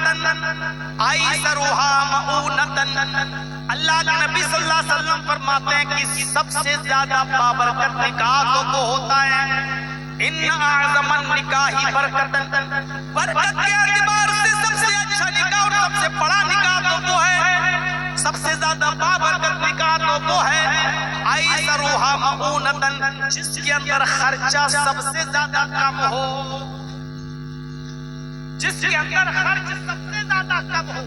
ایسرھا مؤونۃ، اللہ کے نبی صلی اللہ علیہ وسلم فرماتے ہیں کہ سب سے زیادہ بابرکت نکاح تو وہ ہوتا ہے، ان اعظم النکاح برکت، برکت کے اعتبار سے سب سے اچھا نکاح اور سب سے بڑا نکاح تو وہ ہے، سب سے زیادہ بابرکت نکاح تو وہ ہے ایسرھا مؤونۃ، جس کے اندر خرچہ سب سے زیادہ کم ہو، جس کے اندر خرچ سب سے زیادہ کم ہو،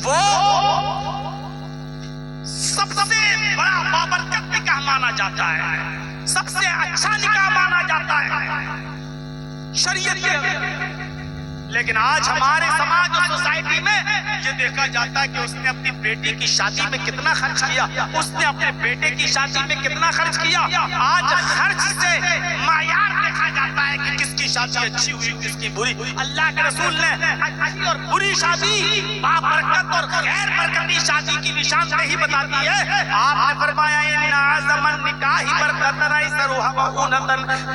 وہ سب سے بڑا بابرکت نکاح مانا جاتا ہے، سب سے اچھا نکاح مانا جاتا ہے شریعت کے۔ لیکن آج ہمارے سماج اور سوسائٹی میں یہ دیکھا جاتا ہے کہ اس نے اپنی بیٹی کی شادی میں کتنا خرچ کیا، اس نے اپنے بیٹے کی شادی میں کتنا خرچ کیا۔ آج خرچ سے معیار دیکھا جاتا ہے کہ کس کی شادی اچھی ہوئی کس کی بری۔ اللہ کے رسول نے اچھی اور بری شادی، بابرکت اور غیر برکتی شادی کی نشاندہی بتاتی ہے۔ آپ نے فرمایا ان اعظم النکاح برکت ایسرھا مؤونۃ،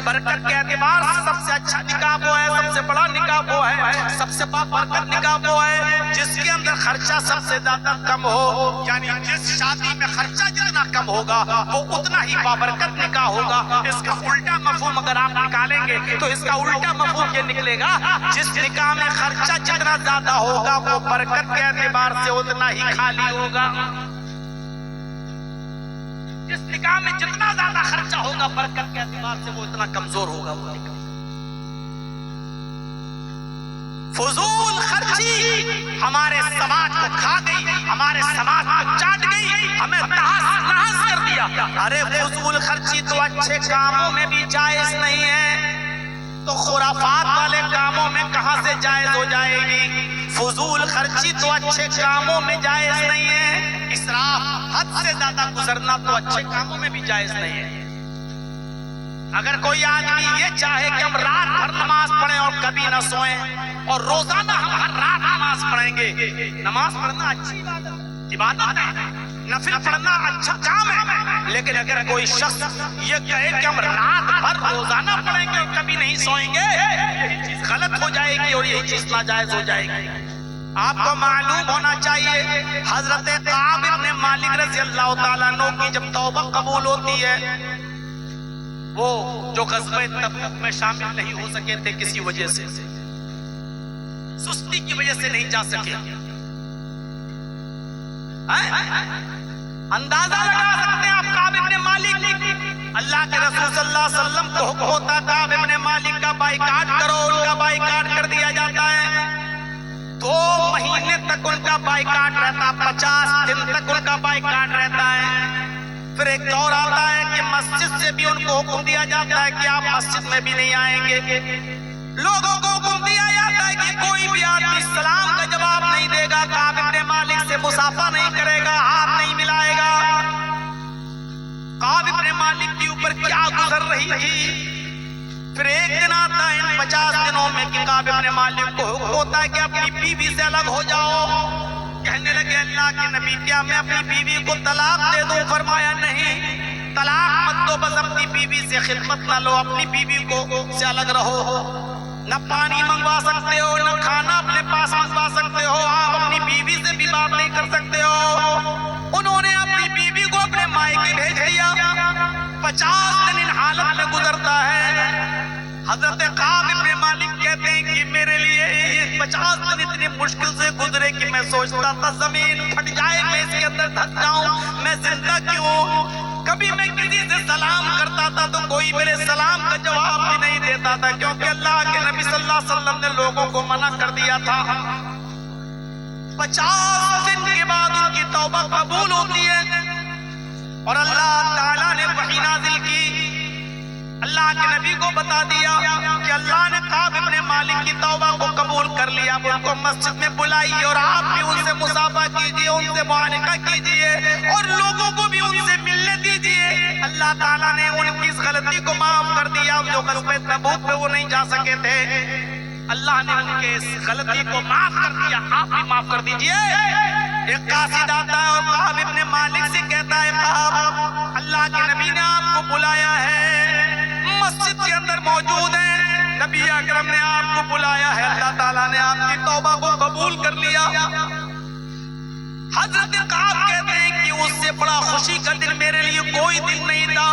برکت کے اعتبار سے سب سے اچھا نکاح وہ ہے، سب سے بڑا نکاح وہ ہے، سب سے بابرکت نکاح وہ ہے جس کے اندر خرچہ سب سے زیادہ کم ہو، یعنی جس شادی میں خرچہ جتنا کم ہوگا وہ اتنا ہی بابرکت نکاح ہوگا۔ اس کا الٹا مفہوم اگر آپ نکالیں گے تو اس کا الٹا مفہوم یہ نکلے گا جس نکاح میں خرچہ جتنا زیادہ ہوگا وہ برکت کے اعتبار سے اتنا ہی خالی ہوگا، جس نکاح میں جتنا زیادہ خرچہ ہوگا برکت کے اعتبار سے وہ اتنا کمزور ہوگا وہ نکاح۔ فضول خرچی ہمارے سماج کو کھا گئی، ہمارے سماج کو چاٹ گئی، ہمیں تہس کر دیا۔ ارے فضول خرچی تو اچھے کاموں میں بھی جائز نہیں ہے، تو خرافات والے کاموں میں کہاں سے جائز ہو جائے گی؟ فضول خرچی تو اچھے کاموں میں جائز نہیں ہے، اسراف حد سے زیادہ گزرنا تو اچھے کاموں میں بھی جائز نہیں ہے۔ اگر کوئی آدمی یہ چاہے کہ ہم رات بھر نماز پڑھیں اور کبھی نہ سوئیں اور روزانہ ہم ہر رات نماز پڑھیں گے، نماز پڑھنا اچھی عبادت ہے، نفل پڑھنا اچھا کام ہے، لیکن اگر کوئی شخص یہ کہے کہ ہم رات بھر روزانہ پڑھیں گے اور کبھی نہیں سوئیں گے، یہی چیز غلط ہو جائے گی اور یہی چیز ناجائز ہو جائے گی۔ آپ کو معلوم ہونا چاہیے حضرت کعب ابن مالک رضی اللہ تعالیٰ عنہ کی جب توبہ قبول ہوتی ہے، وہ جو غزوہ تبوک میں شامل نہیں ہو سکے تھے کسی وجہ سے، سستی کی وجہ سے نہیں جا سکے، اندازہ لگا سکتے ہیں آپ کعب ابن مالک، اللہ کے رسول صلی اللہ علیہ وسلم کو حکم ہوتا کعب ابن مالک کا بائیکاٹ کرو، ان کا بائیکاٹ کر دیا جاتا ہے۔ 2 مہینے تک ان کا بائیکاٹ رہتا، 50 دن تک ان کا بائیکاٹ رہتا ہے۔ پھر ایک دور آتا ہے کہ مسجد سے بھی ان کو حکم دیا جاتا ہے کہ آپ مسجد میں بھی نہیں آئیں گے، لوگوں کو حکم دیا جاتا ہے کہ کوئی بھی آدمی سلام کا جواب نہیں دے گا، کعب ابن مالک سے مصافحہ نہیں کرے گا، ہاتھ نہیں ملائے گا۔ کعب ابن مالک کے اوپر کیا گزر رہی تھی۔ پھر ایک دن آتا ہے ان 50 دنوں میں کہ کعب ابن مالک کو حکم ہوتا ہے کہ اپنی بیوی سے الگ ہو جاؤ۔ کہنے لگے اللہ کے نبی کیا میں اپنی بیوی کو طلاق دے دوں؟ فرمایا نہیں، طلاق مت دو، بس اپنی بیوی سے خدمت نہ لو، اپنی بیوی کو سے الگ رہو، نہ پانی منگوا سکتے ہو نہ کھانا اپنے پاس منگوا سکتے ہو، آپ اپنی بیوی سے بھی بات نہیں کر سکتے ہو۔ انہوں نے اپنی بیوی کو اپنے مائکے بھیج دیا۔ 50 دن ان حالت میں گزرتا ہے۔ حضرت کعب ابن مالک کہتے ہیں کہ میرے لیے یہ 50 دن اتنی مشکل سے گزرے کہ میں سوچتا تھا زمین پھٹ جائے، میں اس کے اندر دھس جاؤں، میں زندہ کیوں؟ کبھی میں کسی سے سلام کرتا تھا تو کوئی میرے سلام کا جواب بھی نہیں دیتا تھا، کیونکہ اللہ کے نبی صلی اللہ علیہ وسلم نے لوگوں کو منع کر دیا تھا۔ 50 دن کے بعد ان کی توبہ قبول ہوتی ہے اور اللہ تعالیٰ نے وحی نازل کی، اللہ کے نبی کو بتا دیا کہ اللہ نے کعب ابن مالک کی توبہ کو قبول کر لیا، اب ان کو مسجد میں بلائیے اور آپ بھی ان سے مصافحہ کیجئے، ان سے معانقہ کیجئے اور لوگوں کو بھی ان سے ملنے دیجئے۔ اللہ تعالیٰ نے ان کی اس غلطی کو معاف کر دیا، جو غزوہ تبوک پہ وہ نہیں جا سکے تھے، اللہ نے ان کے اس غلطی کو معاف کر دیا، آپ بھی معاف کر دیجئے۔ ایک قاصد آتا ہے اور کعب ابن مالک سے کہتا ہے کعب اللہ کے نبی نے آپ کو بلایا ہے، مسجد کے اندر موجود ہیں، نبی اکرم نے آپ کو بلایا ہے، اللہ تعالیٰ نے آپ کی توبہ کو قبول کر لیا۔ حضرت کعب کہتے ہیں کہ اس سے بڑا خوشی کا دن میرے لیے کوئی دن نہیں تھا۔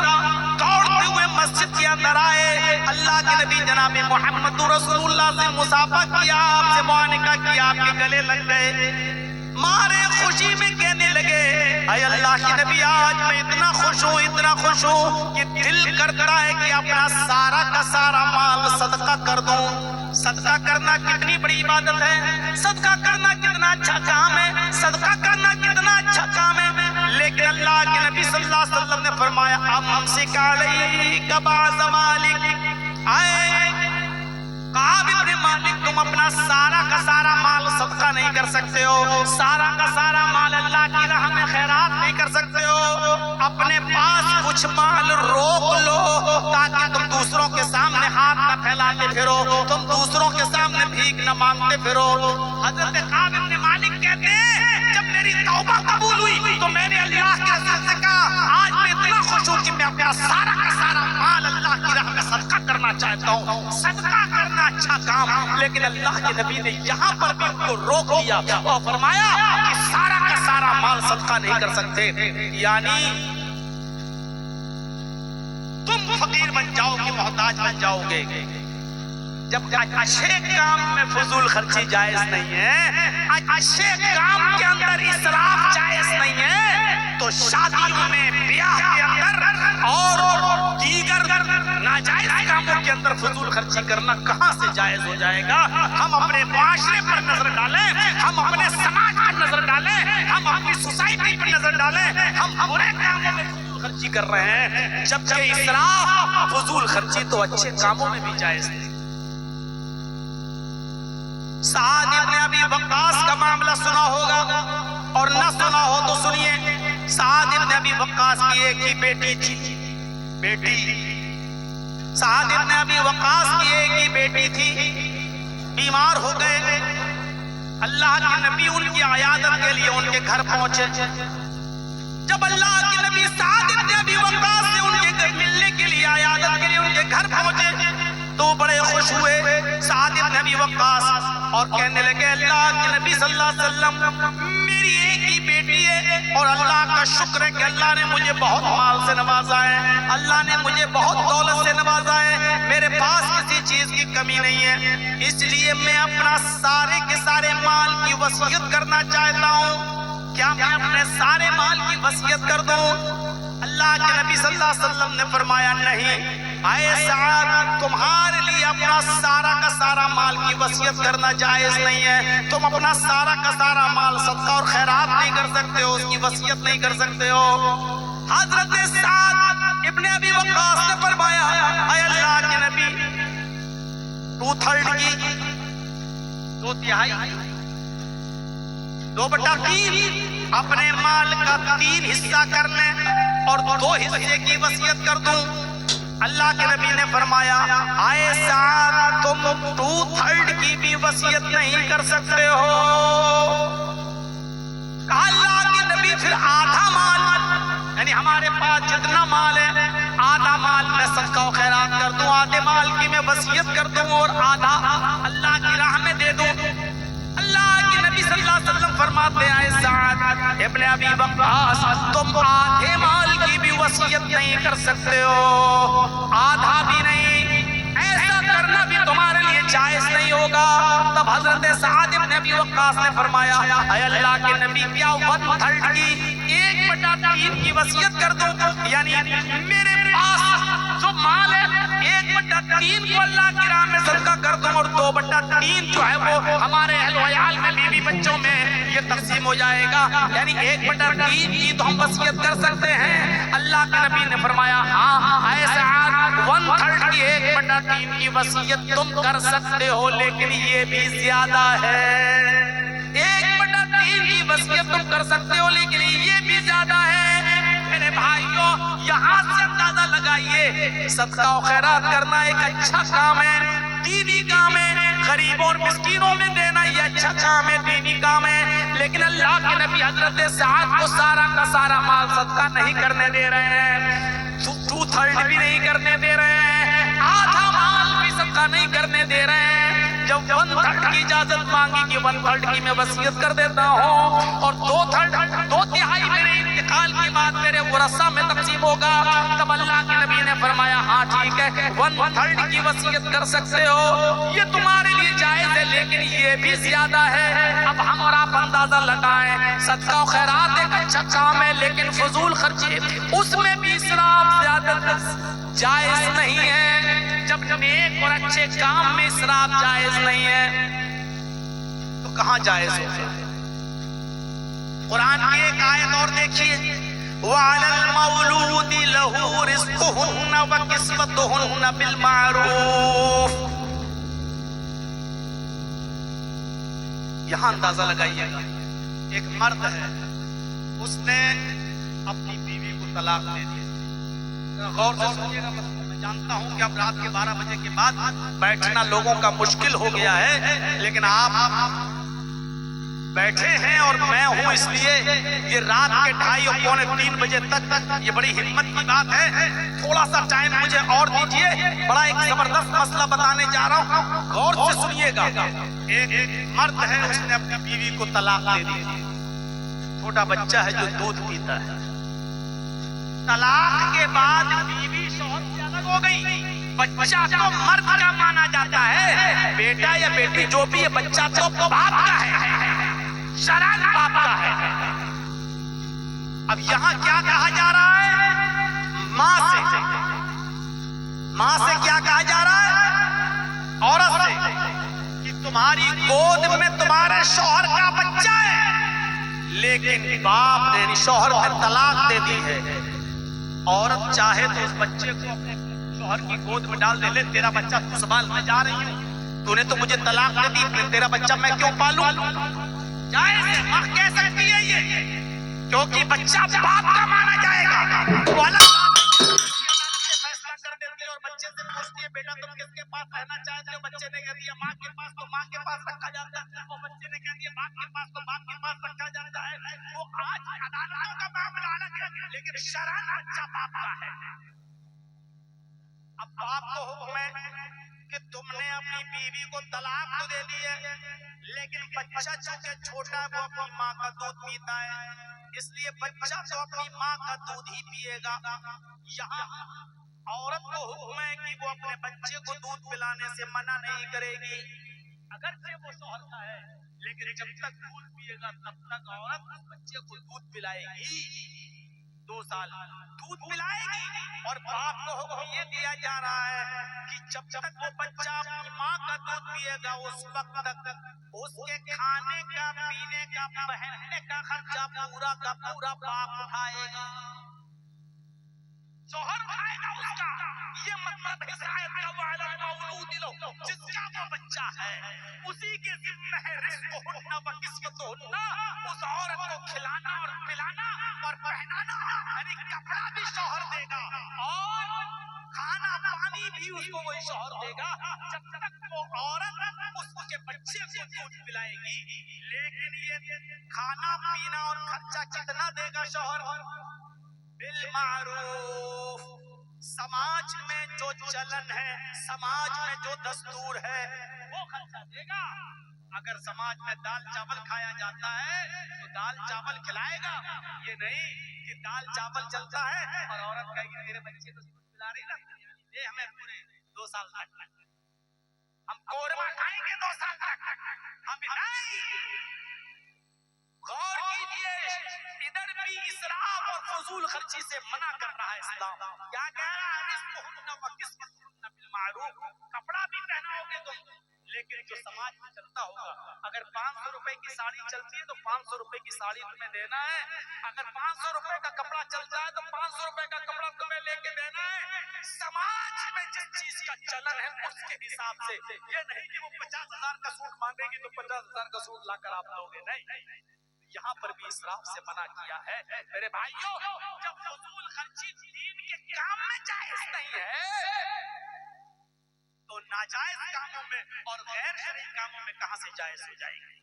دوڑتے ہوئے مسجد کے اندر آئے، اللہ کے نبی جناب محمد رسول اللہ سے مصافحہ کیا، آپ سے معانقہ کیا، آپ کے گلے لگ گئے، مارے خوشی میں کہنے لگے اے اللہ کے نبی آج میں اتنا خوش ہوں کہ دل کرتا ہے کہ اپنا سارا کا سارا مال صدقہ کر دوں۔ صدقہ کرنا کتنی بڑی عبادت ہے، صدقہ کرنا کتنا اچھا کام ہے، صدقہ کرنا کتنا اچھا کام ہے، لیکن اللہ کے نبی صلی اللہ علیہ وسلم نے فرمایا امسک علیک بعض مالک، اے کعب ابن مالک تم اپنا سارا کا سارا مال صدقہ نہیں کر سکتے ہو، سارا کا سارا مال اللہ کی راہ میں خیرات نہیں کر سکتے ہو، اپنے پاس کچھ مال روک لو تاکہ تم دوسروں کے سامنے ہاتھ نہ پھیلاتے پھرو، تم دوسروں کے سامنے بھیک نہ مانگتے پھرو۔ حضرت کعب ابن مالک کہتے ہیں جب میری توبہ قبول ہوئی تو میں نے اللہ کے رسول سے کہا آج میں اتنا خوش ہوں کہ میں اپنا سارا کا سارا مال اللہ کی راہ میں صدقہ کرنا چاہتا ہوں۔ صدقہ کرنا اچھا کام، لیکن اللہ کے نبی نے یہاں پر بھی ان کو روک دیا اور فرمایا کہ سارا کا سارا مال صدقہ نہیں کر سکتے، یعنی تم فقیر بن جاؤ گے، محتاج بن جاؤ گے۔ جب اچھے کام میں فضول خرچی جائز نہیں ہے، اچھے کام کے اندر اسراف جائز نہیں ہے، تو شادیوں میں، بیاہ کے اندر اور دیگر ناجائز کاموں کے اندر فضول خرچی کرنا کہاں سے جائز ہو جائے گا؟ ہم اپنے معاشرے پر نظر ڈالیں، ہم اپنے سماج پر نظر ڈالیں، ہم اپنی سوسائٹی پر نظر ڈالیں، ہم برے کاموں میں فضول خرچی کر رہے ہیں، جبکہ اسراف فضول خرچی تو اچھے کاموں میں بھی جائز ہے۔ سعد ابن ابی وقاص کا معاملہ سنا ہوگا، اور نہ سنا ہو تو سنیے۔ سعد ابن ابی وقاص کی ایک ہی بیٹی تھی، سعد ابن ابی وقاص کی ایک ہی بیٹی تھی، بیمار ہو گئے، اللہ کے نبی ان کی عیادت کے لیے ان کے گھر پہنچے۔ جب اللہ کے نبی سعد ابن ابی وقاص سے ان کے گھر ملنے کے لیے، عیادت کے لیے ان کے گھر پہنچے تو بڑے خوش ہوئے سعد ابن ابی وقاص، اور کہنے لگے اللہ کے نبی صلی اللہ علیہ وسلم میری ایک ہی بیٹی ہے، اور اللہ کا شکر ہے کہ اللہ نے مجھے بہت مال سے نوازا ہے، اللہ نے مجھے بہت دولت سے نوازا ہے، میرے پاس کسی چیز کی کمی نہیں ہے، اس لیے میں اپنا سارے کے سارے مال کی وصیت کرنا چاہتا ہوں، کیا میں اپنے سارے مال کی وصیت کر دوں؟ اللہ کے نبی صلی اللہ علیہ وسلم نے فرمایا نہیں، اے سعد تمہارے لیے اپنا سارا کا سارا مال کی وصیت کرنا جائز نہیں ہے، تم اپنا سارا کا سارا مال صدقہ اور خیرات نہیں کر سکتے ہو، اس کی وصیت نہیں کر سکتے ہو۔ حضرت سعد ابن ابی وقاص نے فرمایا اے اللہ کے نبی 2/3 کی 2/3 2/3 اپنے مال کا 3 حصہ کر لیں اور 2 حصے کی وصیت کر دوں۔ اللہ کے نبی نے فرمایا اے سعد تم 2/3 کی بھی وصیت نہیں کر سکتے ہو۔ کہا اللہ کے نبی پھر آدھا مال، یعنی ہمارے پاس جتنا مال ہے آدھا مال میں صدقہ و خیرات کر دوں، آدھے مال کی میں وصیت کر دوں اور آدھا اللہ کی راہ میں دے دوں۔ اللہ کے نبی صلی اللہ علیہ وسلم فرماتے ہیں اے سعد ابن ابی وقاص تم آدھے مال کی بھی وصیت نہیں کر سکتے ہو، آدھا بھی نہیں، ایسا کرنا بھی تمہارے لیے جائز نہیں ہوگا۔ تب حضرت سعد ابن ابی وقاص نے فرمایا اے اللہ کے نبی کیا 1/3 کی 1/3 کی وصیت کر دوں، یعنی میرے پاس جو مال ہے 1/3 کو اللہ کی راہ میں صدقہ کر دوں اور 2/3 جو ہے وہ ہمارے اہل و عیال میں، بیوی بچوں میں یہ تقسیم ہو جائے گا، یعنی 1/3 کی تو ہم وصیت کر سکتے ہیں۔ اللہ کے نبی نے فرمایا ہاں اے سعد 1/3 کی 1/3 کی وصیت تم کر سکتے ہو، لیکن یہ بھی زیادہ ہے۔ 1/3 کی وصیت تم کر سکتے ہو لیکن یہ بھی زیادہ ہے۔ میرے بھائیوں یہاں سے اندازہ لگائیے صدقہ و خیرات کرنا ایک اچھا کام ہے، دینی کام ہے، غریبوں اور مسکینوں میں دینا یہ اچھا کام ہے، دینی کام ہے، لیکن اللہ کے نبی حضرت سعد کو سارا کا سارا مال صدقہ نہیں کرنے دے رہے ہیں، 2/3 بھی نہیں کرنے دے رہے ہیں، آدھا مال بھی صدقہ نہیں کرنے دے رہے ہیں، جب 1/3 کی اجازت مانگی کہ 1/3 کی میں وصیت کر دیتا ہوں اور 2/3 میرے انتقال کے بعد میرے ورثہ میں تقسیم ہوگا، تب اللہ کے نبی نے فرمایا ہاں ٹھیک ہے 1/3 کی وصیت کر سکتے ہو، یہ تمہارے لیے جائز ہے، لیکن یہ بھی زیادہ ہے۔ اب ہم اور آپ اندازہ لگائیں، صدقہ و خیرات ایک اچھا کام ہے، لیکن فضول خرچی اس میں بھی اسراف زیادہ جائز نہیں ہے۔ جب نیک اور اچھے کام میں اسراف جائز نہیں ہے تو کہاں جائز ہوگا؟ قرآن کی ایک آیت اور دیکھیے، وَعَلَى الْمَوْلُودِ لَهُ رِزْقُهُنَّ وَكِسْوَتُهُنَّ بِالْمَعْرُوفِ۔ یہاں اندازہ لگائیے گا، ایک مرد ہے، اس نے اپنی بیوی کو طلاق دے دی۔ غور سے سنیے گا، میں جانتا ہوں کہ اب رات کے 12 بجے کے بعد بیٹھنا لوگوں کا مشکل ہو گیا ہے، لیکن آپ بیٹھے ہیں اور میں ہوں، اس لیے یہ رات کے 2:30 اور پونے 3 بجے تک یہ بڑی ہمت کی بات ہے۔ تھوڑا سا ٹائم مجھے اور دیجئے، بڑا ایک زبردست مسئلہ بتانے جا رہا ہوں، غور سے سنیے گا۔ ایک مرد ہے، اس نے اپنی بیوی کو طلاق دے دی، چھوٹا بچہ ہے جو دودھ پیتا ہے۔ طلاق کے بعد بیوی شوہر سے الگ ہو گئی، بچہ تو مرد کا مانا جاتا ہے، بیٹا یا بیٹی جو بھی ہے، بچہ تو باپ کا ہے، شرعاً باپ کا ہے۔ اب یہاں کیا کہا جا رہا ہے؟ ماں سے کیا کہا جا رہا ہے؟ عورت سے، کہ تمہاری گود میں تمہارے شوہر کا بچہ ہے، لیکن باپ نے یعنی شوہر نے طلاق دے دی ہے۔ عورت چاہے تو اس بچے کو اپنے شوہر کی گود میں ڈال دے، لے تیرا بچہ تو سنبھال، میں جا رہی ہوں، تو نے تو مجھے طلاق دے دی، تیرا بچہ میں کیوں پالوں؟ جائز ہے، ماں کہہ سکتی ہے یہ، کیونکہ بچہ باپ کا مانا جائے گا۔ فیصلہ کر دیتی ہے اور بچے سے پوچھتی ہے بیٹا تم کس کے پاس رہنا چاہتے ہو؟ بچے نے کہہ دیا ماں کے پاس، تو ماں کے پاس رکھا جاتا ہے، اور بچے نے کہہ دیا باپ کے پاس، تو باپ کے پاس رکھا جاتا ہے۔ وہ آج عدالتوں کا معاملہ الگ ہے، لیکن شرعاً بچہ باپ کا ہے۔ اب باپ کو حکم ہے کہ تم نے اپنی بیوی کو طلاق تو دے دی ہے، لیکن بچہ چونکہ چھوٹا ہے وہ اپنی ماں کا دودھ پیتا ہے، اس لیے بچہ تو اپنی ماں کا دودھ ہی پیے گا۔ یہاں عورت کو حکم ہے کہ وہ اپنے بچے کو دودھ پلانے سے منع نہیں کرے گی، اگرچہ وہ شوہر کا ہے، لیکن جب تک دودھ پیے گا تب تک عورت بچے کو دودھ پلائے گی، 2 سال دودھ پلائے گی۔ اور باپ کو حکم یہ دیا جا رہا ہے کہ جب تک وہ بچہ اپنی ماں کا دودھ پیے گا اس وقت تک اس کے کھانے کا، پینے کا، پہننے کا خرچہ پورا کا پورا باپ اٹھائے گا، شوہر اٹھائے گا اس کا۔ یہ مطلب ہے آیت کا وعلی المولود لہ، جس کا وہ بچہ ہے اسی کے ذمہ ہے رزقہن و کسوتہن، اس عورت کو کھلانا اور پلانا اور پہنانا، یعنی کپڑا بھی شوہر دے گا اور کھانا پانی بھی اس کو وہی شوہر دے گا، جب تک وہ عورت اس کے بچے کو دودھ پلائے گی۔ لیکن یہ کھانا پینا اور خرچہ کتنا دے گا شوہر؟ بالمعروف، سماج میں جو چلن ہے، سماج میں جو دستور ہے وہ خرچہ دے گا۔ اگر سماج میں دال چاول کھایا جاتا ہے تو دال چاول کھلائے گا، یہ نہیں کہ دال چاول چلتا ہے اور عورت کہے گی میرے بچے کو دودھ پلا رہی نا، یہ ہمیں پورے 2 سال تک ہم قورمہ کھائیں گے 2 سال تک، ہم نہیں۔ غور کیجئے، ادھر بھی اسراف اور فضول خرچی سے منع کر رہا ہے اسلام۔ کیا کہہ رہا ہے؟ رزقہن و کسوتہن بالمعروف، کپڑا بھی پہناؤ گے تم، لیکن جو سماج میں چلتا ہوگا، اگر 500 روپے کی ساڑی چلتی ہے تو 500 روپے کی ساڑی تمہیں دینا ہے، اگر 500 روپے کا کپڑا چلتا ہے تو 500 روپے کا کپڑا تمہیں لے کے دینا ہے۔ سماج میں جس چیز کا چلن ہے اس کے حساب سے، یہ نہیں کہ وہ 50,000 کا سوٹ مانگے گی تو 50,000 کا سوٹ لا کر آپ دو گے، نہیں۔ یہاں پر بھی اسراف سے منع کیا ہے۔ میرے بھائیوں، جب فضول خرچی دین کے کام میں جائز نہیں ہے تو ناجائز کاموں میں اور غیر شرعی کاموں میں کہاں سے جائز ہو جائے گی؟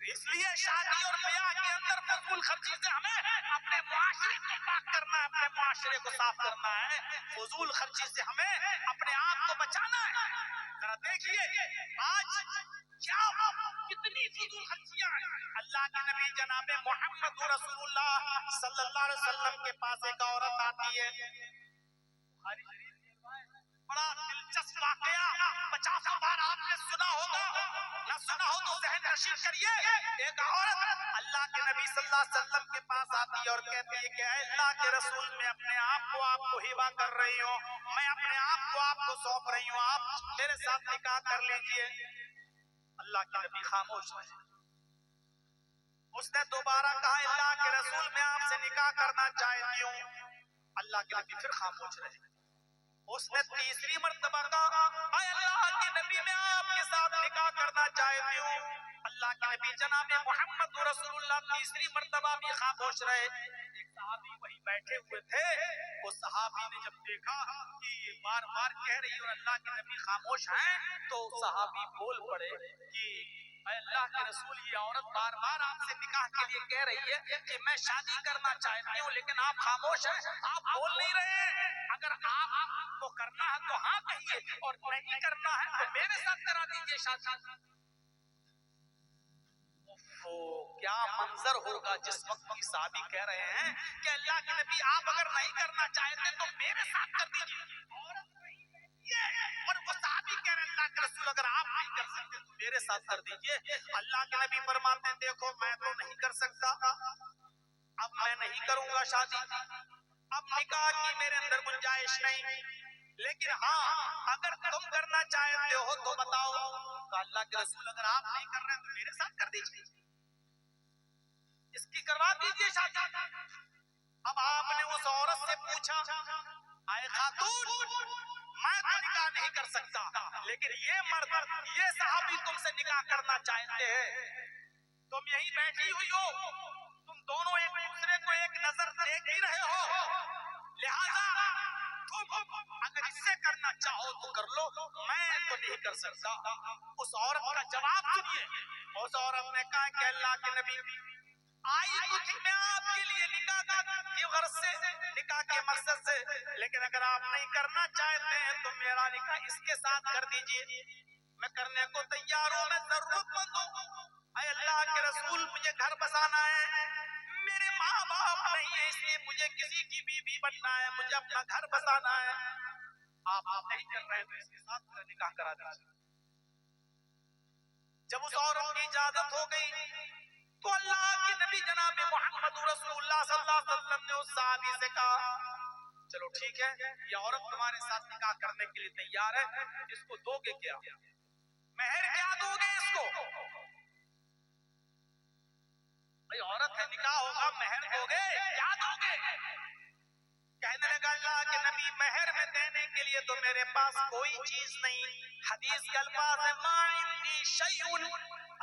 اس لیے شادی اور بیاہ کے اندر فضول خرچی سے ہمیں اپنے معاشرے کو پاک کرنا ہے، اپنے معاشرے کو صاف کرنا ہے، فضول خرچی سے ہمیں اپنے آپ کو بچانا ہے۔ ذرا دیکھیے آج کیا کتنی فضول خرچیاں ہیں. اللہ کے نبی جناب محمد رسول اللہ صلی اللہ علیہ وسلم کے پاس ایک عورت آتی ہے. بخاری شریف کی روایت ہے. بڑا دلچسپ واقعہ 50 بار آپ نے سنا ہوگا, نہ سنا ہو تو ذہن نشین کریے. ایک عورت اللہ کے نبی صلی اللہ علیہ وسلم کے پاس آتی ہے اور کہتی ہے کہ اے اللہ کے رسول, میں اپنے آپ کو آپ کو ہبہ کر رہی ہوں, میں اپنے آپ کو آپ کو سونپ رہی ہوں, آپ میرے ساتھ نکاح کر لیجئے. اللہ کے نبی خاموش رہے. اس نے دوبارہ کہا اللہ کے رسول میں آپ سے نکاح کرنا چاہتی ہوں. اللہ کے نبی پھر خاموش رہے. اس نے تیسری مرتبہ کہا اے اللہ کے نبی میں آپ کے ساتھ نکاح کرنا چاہتی ہوں. اللہ کے نبی جناب محمد رسول اللہ تیسری مرتبہ بھی خاموش رہے. ایک صحابی وہی بیٹھے ہوئے تھے, وہ صحابی نے جب دیکھا کہ یہ بار بار کہہ رہی اور اللہ کے نبی خاموش ہیں, تو صحابی بول پڑے کہ اے اللہ کے رسول, یہ عورت بار بار آپ سے نکاح کے لیے کہہ رہی ہے کہ میں شادی کرنا چاہتی ہوں, لیکن آپ خاموش ہیں, آپ بول نہیں رہے. اگر آپ کو کرنا ہے تو ہاں کہیے, اور نہیں کرنا ہے تو میرے ساتھ کرا دیجئے شادی. کیا منظر ہوگا جس وقت کی صحابی کہہ رہے ہیں کہ اللہ کے نبی آپ اگر نہیں کرنا چاہتے تو میرے ساتھ کر دیجئے. اور وہ صحابی کہہ رہے ہیں اللہ کے رسول اگر آپ نہیں کر سکتے تو میرے ساتھ کر دیجئے. اللہ کے نبی فرماتے ہیں دیکھو میں تو نہیں کر سکتا, اب میں نہیں کروں گا شادی, اب نکاح کی میرے اندر گنجائش نہیں, لیکن ہاں اگر تم کرنا چاہتے ہو تو بتاؤ. تو اللہ کے رسول اگر آپ نہیں کر رہے ہیں تو میرے ساتھ کر دیجئے, اس کی کروا دیجئے شادی. اب آپ نے اس عورت سے پوچھا اے خاتون, میں تو نکاح نہیں کر سکتا, لیکن یہ مرد, یہ صحابی تم سے نکاح کرنا چاہتے ہیں, تم یہی بیٹھی ہوئی ہو, تم دونوں ایک دوسرے کو ایک نظر دیکھ ہی رہے ہو, لہذا تم اگر اس سے کرنا چاہو تو کر لو, میں تو نہیں کر سکتا. اس عورت کا جواب سنیے. اس عورت نے کہا کہ اللہ کے نبی آئی تو تھی میں آپ کے لیے نکاح کی غرض سے, نکاح کے مقصد سے, لیکن اگر آپ نہیں کرنا چاہتے ہیں تو میرا نکاح اس کے ساتھ کر دیجئے, میں کرنے کو تیار ہوں, میں ضرورت مند ہوں. اے اللہ کے رسول مجھے گھر بسانا ہے, میرے ماں باپ نہیں ہے اس لیے مجھے کسی کی بیوی بننا ہے, مجھے اپنا گھر بسانا ہے. آپ نہیں کر رہے تو اس کے ساتھ میرا نکاح کرا دیجئے. جب اس عورت کی اجازت ہو گئی تو اللہ کے نبی جناب محمد رسول اللہ صلی اللہ علیہ وسلم نے اس صحابی سے کہا چلو ٹھیک ہے, یہ عورت تمہارے ساتھ نکاح کرنے کے لیے تیار ہے, اس کو دو گے کیا, مہر کیا دو گے اس کو؟ بھئی عورت ہے, نکاح ہوگا, مہر دو گے, کیا دو گے؟ کہنے لگا اللہ کے نبی مہر میں دینے کے لیے تو میرے پاس کوئی چیز نہیں. حدیث کا الفاظ ہے ما عندی شیء,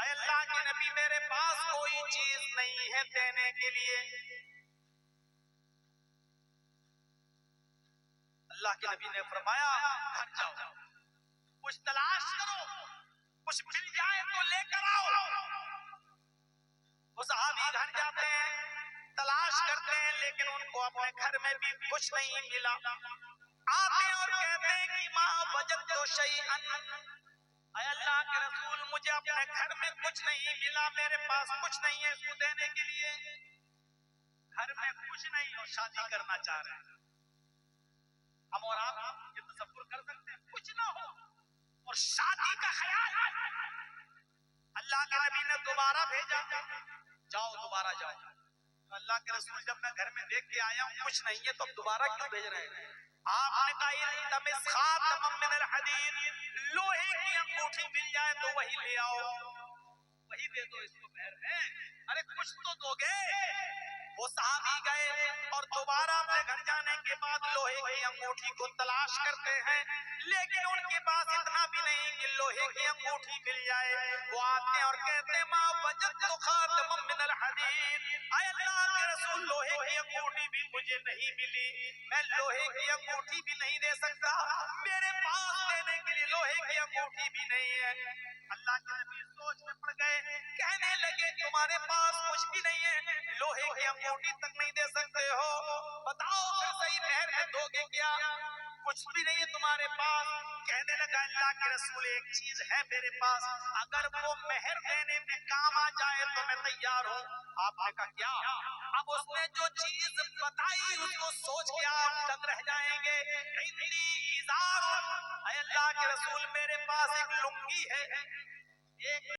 اے اللہ کے نبی میرے پاس کوئی چیز نہیں ہے دینے کے لیے. اللہ کے نبی نے فرمایا گھر جاؤ, کچھ تلاش کرو, کچھ مل جائے تو لے کر آؤ. وہ صحابی گھر جاتے ہیں, تلاش کرتے ہیں, لیکن ان کو اپنے گھر میں بھی کچھ نہیں ملا. آتے اور کہتے ہیں کہ ماں وجدت شیئا, اے اللہ کے رسول مجھے اپنے گھر میں کچھ نہیں ملا, میرے پاس کچھ نہیں ہے اس کو دینے کے لیے. گھر میں کچھ نہیں اور شادی کرنا چاہ رہے ہیں. ہم اور آپ یہ تصور کر سکتے ہیں کچھ نہ ہو اور شادی کا خیال. اللہ کے نبی نے دوبارہ بھیجا, جاؤ دوبارہ جاؤ. اللہ کے رسول جب میں گھر میں دیکھ کے آیا ہوں کچھ نہیں ہے تو اب دوبارہ کیوں بھیج رہے ہیں؟ آپ نے کہا التمس خاتما من الحدید, لوہے کی انگوٹھی مل جائے تو وہی لے آؤ, وہی دے دو اس کو مہر میں. ارے کچھ تو دو گے. وہ صحابی گئے اور دوبارہ اپنے گھر جانے کے بعد لوہے کی انگوٹھی کو تلاش کرتے ہیں, لیکن ان کے پاس اتنا بھی نہیں کہ لوہے کی انگوٹھی مل جائے. وہ آتے ہیں اور کہتے ہیں ما وجدت خاتما من الحدید, اے اللہ کے رسول لوہے کی انگوٹھی بھی مجھے نہیں ملی, میں لوہے کی انگوٹھی بھی نہیں دے سکتا, میرے پاس دینے کے لیے لوہے کی انگوٹھی بھی نہیں ہے. اللہ کے نبی سوچ میں پڑ گئے, کہنے لگے تمہارے پاس کچھ بھی نہیں ہے, لوہے کی انگوٹھی تک نہیں دے سکتے ہو, بتاؤ پھر صحیح مہر میں دو گے کیا؟ کچھ بھی نہیں ہے تمہارے پاس. کہنے لگا اللہ کے رسول ایک چیز ہے میرے پاس, اگر وہ مہر دینے میں کام آ جائے تو میں تیار ہوں. آپ نے کہا کیا؟ اب اس نے جو چیز بتائی اس کو سوچ کے آپ دنگ رہ جائیں گے. عندی ازار, اے اللہ کے رسول میرے پاس ایک لنگی ہے, ایک